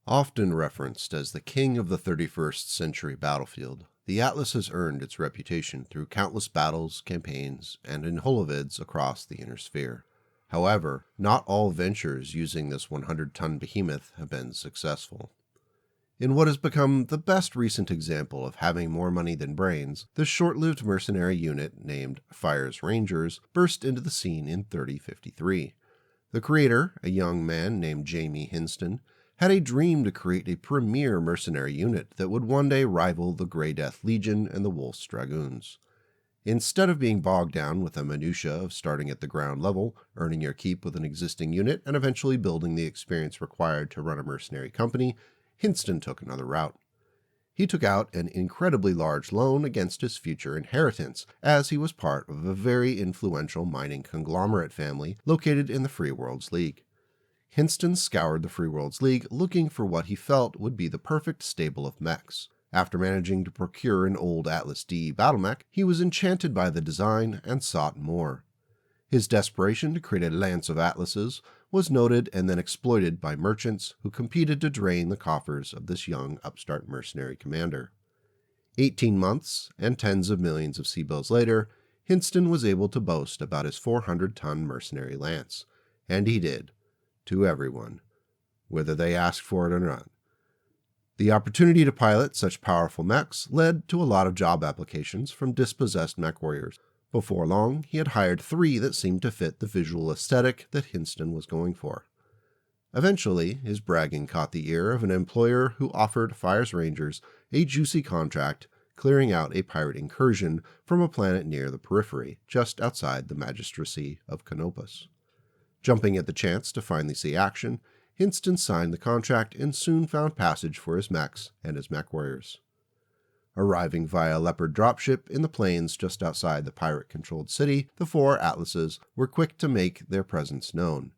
Often referenced as the king of the 31st century battlefield, the Atlas has earned its reputation through countless battles, campaigns, and in holovids across the inner sphere. However, not all ventures using this 100-ton behemoth have been successful. In what has become the best recent example of having more money than brains, this short-lived mercenary unit named Fire's Rangers burst into the scene in 3053. The creator, a young man named Jamie Hinston, had a dream to create a premier mercenary unit that would one day rival the Grey Death Legion and the Wolf's Dragoons. Instead of being bogged down with the minutiae of starting at the ground level, earning your keep with an existing unit, and eventually building the experience required to run a mercenary company, Hinston took another route. He took out an incredibly large loan against his future inheritance, as he was part of a very influential mining conglomerate family located in the Free Worlds League. Hinston scoured the Free Worlds League looking for what he felt would be the perfect stable of mechs. After managing to procure an old Atlas D battlemech, he was enchanted by the design and sought more. His desperation to create a lance of Atlases was noted and then exploited by merchants who competed to drain the coffers of this young upstart mercenary commander. 18 months and tens of millions of C-bills later, Hinston was able to boast about his 400-ton mercenary lance. And he did. To everyone, whether they asked for it or not. The opportunity to pilot such powerful mechs led to a lot of job applications from dispossessed Mechwarriors. Before long, he had hired 3 that seemed to fit the visual aesthetic that Hinston was going for. Eventually, his bragging caught the ear of an employer who offered Fire's Rangers a juicy contract clearing out a pirate incursion from a planet near the periphery, just outside the magistracy of Canopus. Jumping at the chance to finally see action, Hinston signed the contract and soon found passage for his mechs and his Mechwarriors. Arriving via Leopard dropship in the plains just outside the pirate-controlled city, the 4 Atlases were quick to make their presence known.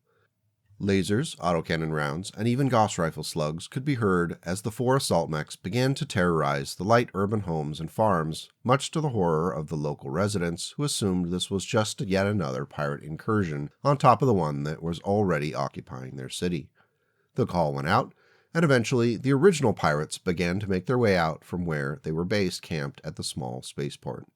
Lasers, autocannon rounds, and even Gauss rifle slugs could be heard as the 4 assault mechs began to terrorize the light urban homes and farms, much to the horror of the local residents who assumed this was just yet another pirate incursion on top of the one that was already occupying their city. The call went out, and eventually the original pirates began to make their way out from where they were based camped at the small spaceport.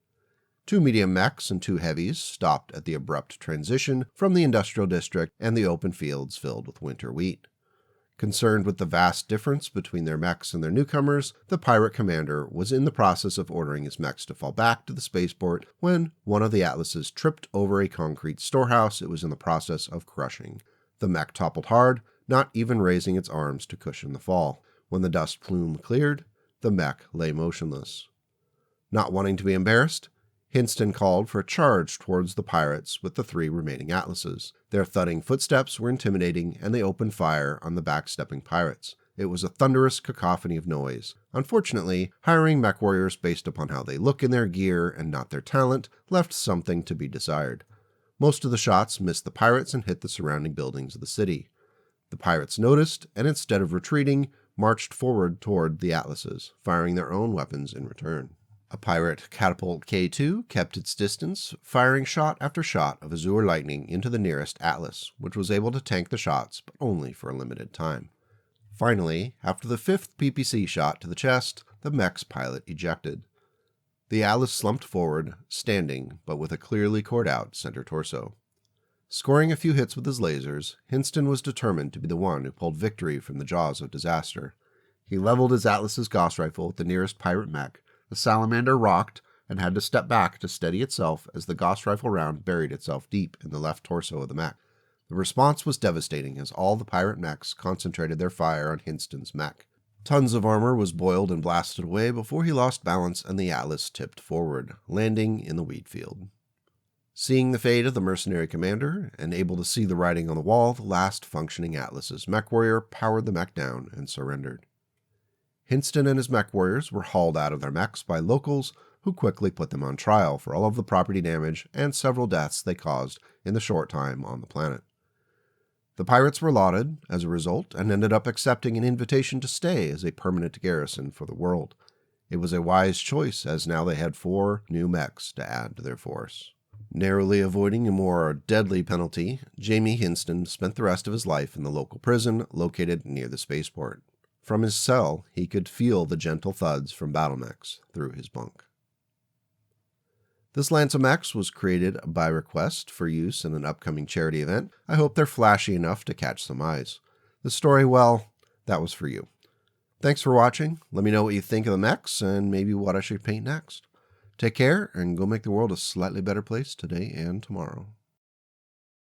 2 medium mechs and 2 heavies stopped at the abrupt transition from the industrial district and the open fields filled with winter wheat. Concerned with the vast difference between their mechs and their newcomers, the pirate commander was in the process of ordering his mechs to fall back to the spaceport when one of the Atlases tripped over a concrete storehouse it was in the process of crushing. The mech toppled hard, not even raising its arms to cushion the fall. When the dust plume cleared, the mech lay motionless. Not wanting to be embarrassed, Hinston called for a charge towards the pirates with the 3 remaining Atlases. Their thudding footsteps were intimidating, and they opened fire on the backstepping pirates. It was a thunderous cacophony of noise. Unfortunately, hiring Mechwarriors based upon how they look in their gear and not their talent left something to be desired. Most of the shots missed the pirates and hit the surrounding buildings of the city. The pirates noticed, and instead of retreating, marched forward toward the Atlases, firing their own weapons in return. A pirate catapult K2 kept its distance, firing shot after shot of azure lightning into the nearest Atlas, which was able to tank the shots, but only for a limited time. Finally, after the 5th PPC shot to the chest, the mech's pilot ejected. The Atlas slumped forward, standing, but with a clearly cored out center torso. Scoring a few hits with his lasers, Hinston was determined to be the one who pulled victory from the jaws of disaster. He leveled his Atlas's Gauss rifle at the nearest pirate mech. The salamander rocked and had to step back to steady itself as the Gauss rifle round buried itself deep in the left torso of the mech. The response was devastating as all the pirate mechs concentrated their fire on Hinston's mech. Tons of armor was boiled and blasted away before he lost balance and the Atlas tipped forward, landing in the wheat field. Seeing the fate of the mercenary commander and able to see the writing on the wall, the last functioning Atlas's Mechwarrior powered the mech down and surrendered. Hinston and his Mechwarriors were hauled out of their mechs by locals who quickly put them on trial for all of the property damage and several deaths they caused in the short time on the planet. The pirates were lauded as a result and ended up accepting an invitation to stay as a permanent garrison for the world. It was a wise choice as now they had 4 new mechs to add to their force. Narrowly avoiding a more deadly penalty, Jamie Hinston spent the rest of his life in the local prison located near the spaceport. From his cell, he could feel the gentle thuds from battle mechs through his bunk. This Lance of Mechs was created by request for use in an upcoming charity event. I hope they're flashy enough to catch some eyes. The story, well, that was for you. Thanks for watching. Let me know what you think of the mechs and maybe what I should paint next. Take care and go make the world a slightly better place today and tomorrow.